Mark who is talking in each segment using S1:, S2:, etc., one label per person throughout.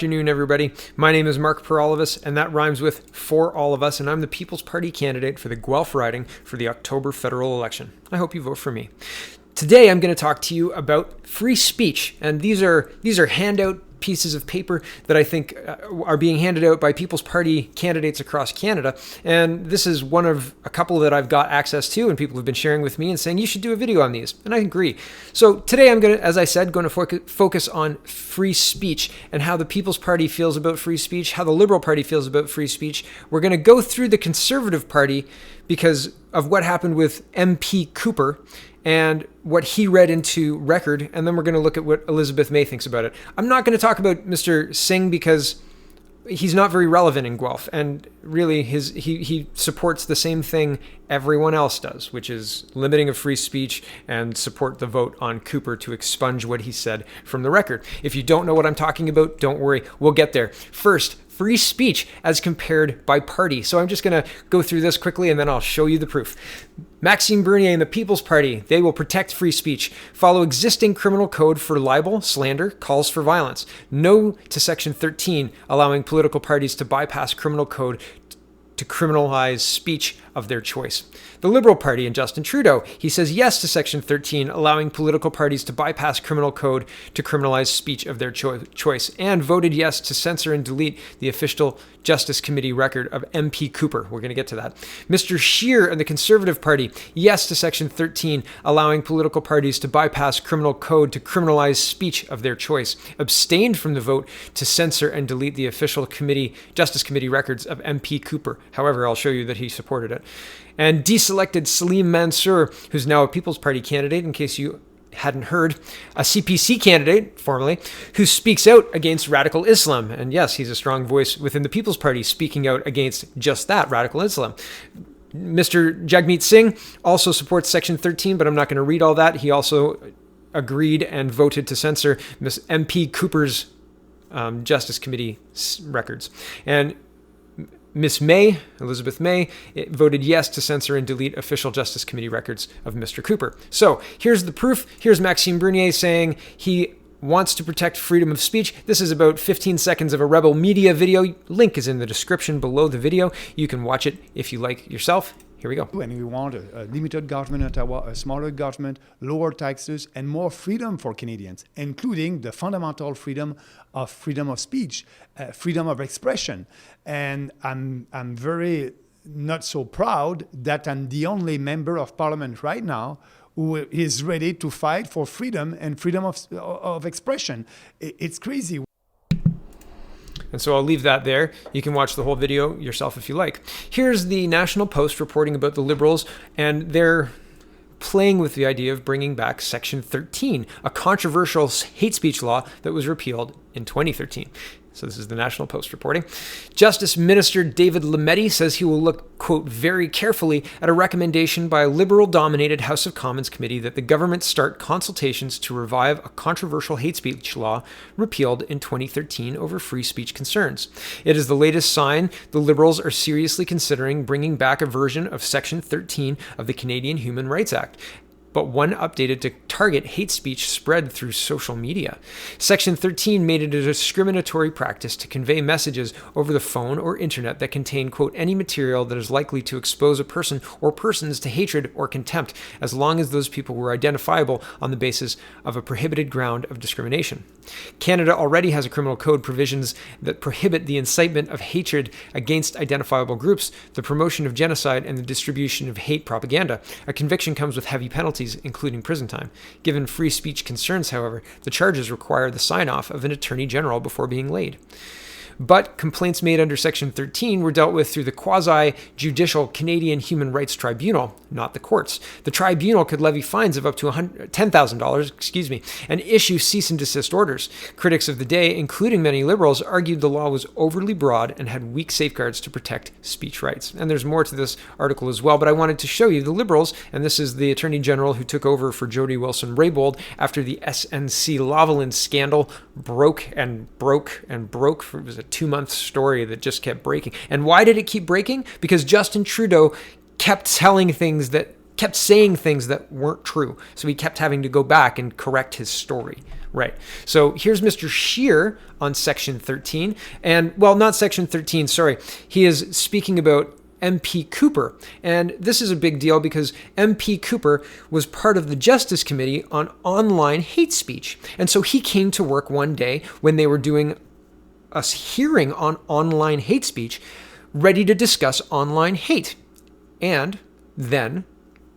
S1: Afternoon, everybody. My name is Mark Peralivas, and that rhymes with For All of Us, and I'm the People's Party candidate for the Guelph riding for the October federal election. I hope you vote for me. Today, I'm going to talk to you about free speech, and these are handout pieces of paper that I think are being handed out by People's Party candidates across Canada. And this is one of a couple that I've got access to, and people have been sharing with me and saying, you should do a video on these. And I agree. So today I'm going to, as I said, going to focus on free speech and how the People's Party feels about free speech, how the Liberal Party feels about free speech. We're going to go through the Conservative Party because of what happened with MP Cooper and what he read into record, and then we're going to look at what Elizabeth May thinks about it. I'm not going to talk about Mr. Singh because he's not very relevant in Guelph, and really he supports the same thing everyone else does, which is limiting of free speech and support the vote on Cooper to expunge what he said from the record. If you don't know what I'm talking about, don't worry, we'll get there. First, free speech as compared by party. So I'm just going to go through this quickly and then I'll show you the proof. Maxime Bernier and the People's Party, they will protect free speech, follow existing criminal code for libel, slander, calls for violence. No to Section 13, allowing political parties to bypass criminal code to criminalize speech of their choice. The Liberal Party and Justin Trudeau, he says yes to Section 13, allowing political parties to bypass criminal code to criminalize speech of their choice, and voted yes to censor and delete the official Justice Committee record of MP Cooper. We're going to get to that. Mr. Scheer and the Conservative Party, yes to Section 13, allowing political parties to bypass criminal code to criminalize speech of their choice, abstained from the vote to censor and delete the official Justice Committee records of MP Cooper. However, I'll show you that he supported it. And deselected Salim Mansour, who's now a People's Party candidate, in case you hadn't heard, a CPC candidate, formerly, who speaks out against radical Islam. And yes, he's a strong voice within the People's Party speaking out against just that, radical Islam. Mr. Jagmeet Singh also supports Section 13, but I'm not going to read all that. He also agreed and voted to censor Ms. MP Cooper's Justice Committee records. And Miss May, Elizabeth May, voted yes to censor and delete official Justice Committee records of Mr. Cooper. So here's the proof. Here's Maxime Bernier saying he wants to protect freedom of speech. This is about 15 seconds of a Rebel Media video. Link is in the description below the video. You can watch it if you like yourself. Here we go.
S2: And we want a limited government in Ottawa, a smaller government, lower taxes, and more freedom for Canadians, including the fundamental freedom of speech, freedom of expression. And I'm very not so proud that I'm the only member of parliament right now who is ready to fight for freedom and freedom of expression. It's crazy.
S1: And so I'll leave that there. You can watch the whole video yourself if you like. Here's the National Post reporting about the Liberals, and they're playing with the idea of bringing back Section 13, a controversial hate speech law that was repealed in 2013. So this is the National Post reporting. Justice Minister David Lametti says he will look, quote, very carefully at a recommendation by a Liberal-dominated House of Commons committee that the government start consultations to revive a controversial hate speech law repealed in 2013 over free speech concerns. It is the latest sign the Liberals are seriously considering bringing back a version of Section 13 of the Canadian Human Rights Act, but one updated to target hate speech spread through social media. Section 13 made it a discriminatory practice to convey messages over the phone or internet that contain, quote, any material that is likely to expose a person or persons to hatred or contempt, as long as those people were identifiable on the basis of a prohibited ground of discrimination. Canada already has a criminal code provisions that prohibit the incitement of hatred against identifiable groups, the promotion of genocide, and the distribution of hate propaganda. A conviction comes with heavy penalties, including prison time. Given free speech concerns, however, the charges require the sign-off of an attorney general before being laid. But complaints made under Section 13 were dealt with through the quasi-judicial Canadian Human Rights Tribunal, not the courts. The tribunal could levy fines of up to $10,000, and issue cease and desist orders. Critics of the day, including many Liberals, argued the law was overly broad and had weak safeguards to protect speech rights. And there's more to this article as well, but I wanted to show you the Liberals, and this is the Attorney General who took over for Jody Wilson-Raybould after the SNC-Lavalin scandal broke. It was a 2-month story that just kept breaking. And why did it keep breaking? Because Justin Trudeau kept telling things that kept saying things that weren't true. So he kept having to go back and correct his story. Right. So here's Mr. Scheer on Section 13. And, well, not Section 13, sorry. He is speaking about MP Cooper. And this is a big deal because MP Cooper was part of the Justice Committee on online hate speech. And so he came to work one day when they were doing a hearing on online hate speech, ready to discuss online hate. And then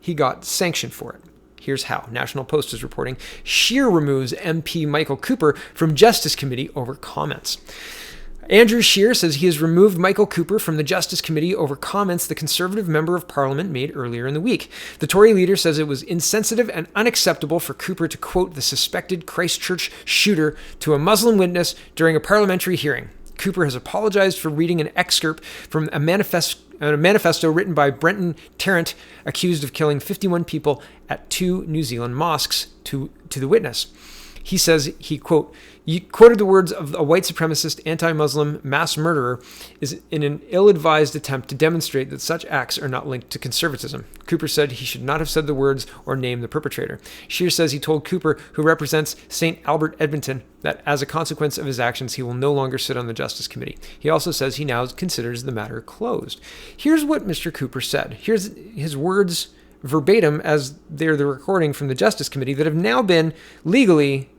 S1: he got sanctioned for it. Here's how. National Post is reporting. Scheer removes MP Michael Cooper from Justice Committee over comments. Andrew Scheer says he has removed Michael Cooper from the Justice Committee over comments the Conservative Member of Parliament made earlier in the week. The Tory leader says it was insensitive and unacceptable for Cooper to quote the suspected Christchurch shooter to a Muslim witness during a parliamentary hearing. Cooper has apologized for reading an excerpt from a manifesto written by Brenton Tarrant, accused of killing 51 people at 2 New Zealand mosques, to the witness. He says he, quote, "You quoted the words of a white supremacist, anti-Muslim mass murderer is in an ill-advised attempt to demonstrate that such acts are not linked to conservatism." Cooper said he should not have said the words or named the perpetrator. Scheer says he told Cooper, who represents St. Albert Edmonton, that as a consequence of his actions, he will no longer sit on the Justice Committee. He also says he now considers the matter closed. Here's what Mr. Cooper said. Here's his words verbatim as they're the recording from the Justice Committee that have now been legally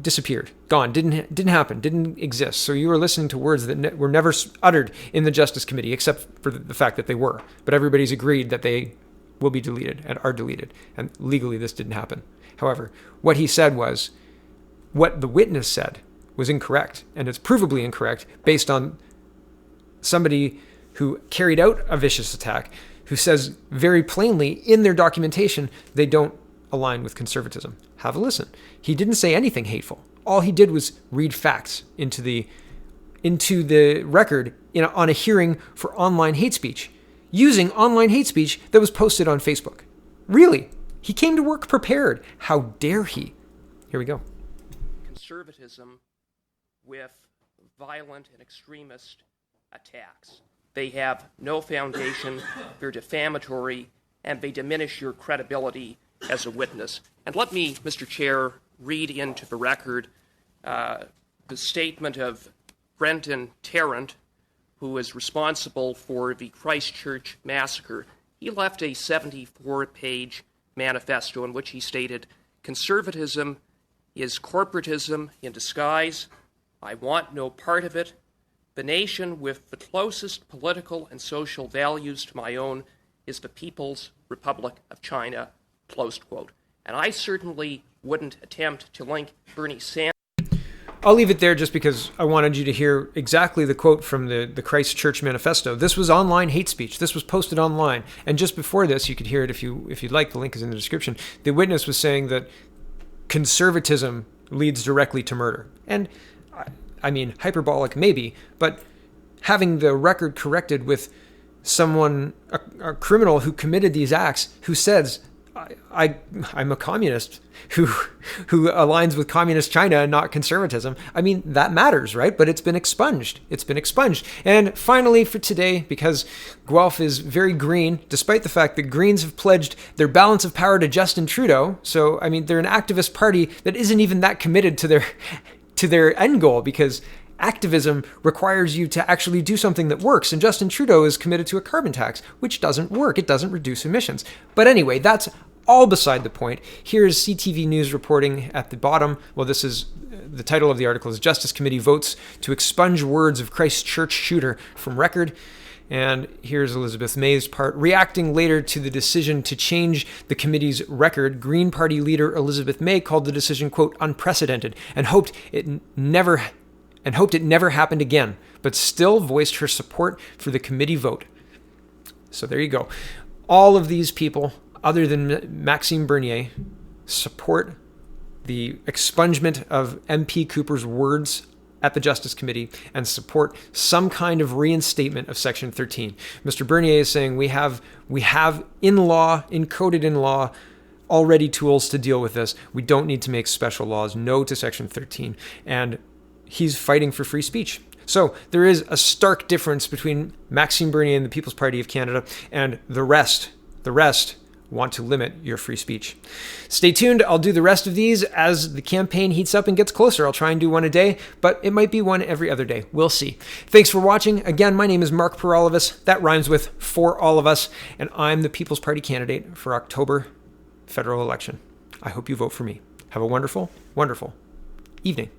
S1: disappeared, gone, didn't happen, didn't exist. So you were listening to words that were never uttered in the Justice Committee, except for the fact that they were. But everybody's agreed that they will be deleted and are deleted. And legally, this didn't happen. However, what he said was, what the witness said was incorrect. And it's provably incorrect based on somebody who carried out a vicious attack, who says very plainly in their documentation they don't align with conservatism. Have a listen. He didn't say anything hateful. All he did was read facts into the record on a hearing for online hate speech, using online hate speech that was posted on Facebook. Really? He came to work prepared. How dare he? Here we go.
S3: Conservatism with violent and extremist attacks. They have no foundation, they're defamatory, and they diminish your credibility as a witness. And let me, Mr. Chair, read into the record the statement of Brenton Tarrant, who is responsible for the Christchurch massacre. He left a 74-page manifesto in which he stated, "Conservatism is corporatism in disguise. I want no part of it. The nation with the closest political and social values to my own is the People's Republic of China," close quote. And I certainly wouldn't attempt to link Bernie Sanders.
S1: I'll leave it there just because I wanted you to hear exactly the quote from the Christchurch manifesto. This was online hate speech. This was posted online. And just before this, you could hear it if you'd like. The link is in the description. The witness was saying that conservatism leads directly to murder. And I mean, hyperbolic maybe, but having the record corrected with someone, a criminal who committed these acts, who says, I'm a communist who aligns with communist China and not conservatism. I mean, that matters, right? But it's been expunged. It's been expunged. And finally for today, because Guelph is very green, despite the fact that Greens have pledged their balance of power to Justin Trudeau. So, I mean, they're an activist party that isn't even that committed to their end goal, because activism requires you to actually do something that works. And Justin Trudeau is committed to a carbon tax, which doesn't work. It doesn't reduce emissions. But anyway, that's all beside the point. Here's CTV News reporting at the bottom. Well, this is the title of the article is Justice Committee votes to expunge words of Christchurch shooter from record. And here's Elizabeth May's part. Reacting later to the decision to change the committee's record, Green Party leader Elizabeth May called the decision, quote, unprecedented, and hoped it never happened again, but still voiced her support for the committee vote. So there you go. All of these people, other than Maxime Bernier, support the expungement of MP Cooper's words at the Justice Committee and support some kind of reinstatement of Section 13. Mr. Bernier is saying we have in law, encoded in law, already tools to deal with this. We don't need to make special laws. No to Section 13. And he's fighting for free speech. So there is a stark difference between Maxime Bernier and the People's Party of Canada and the rest want to limit your free speech. Stay tuned. I'll do the rest of these as the campaign heats up and gets closer. I'll try and do one a day, but it might be one every other day. We'll see. Thanks for watching. Again, my name is Mark Peralvis. That rhymes with For All of Us, and I'm the People's Party candidate for October federal election. I hope you vote for me. Have a wonderful, wonderful evening.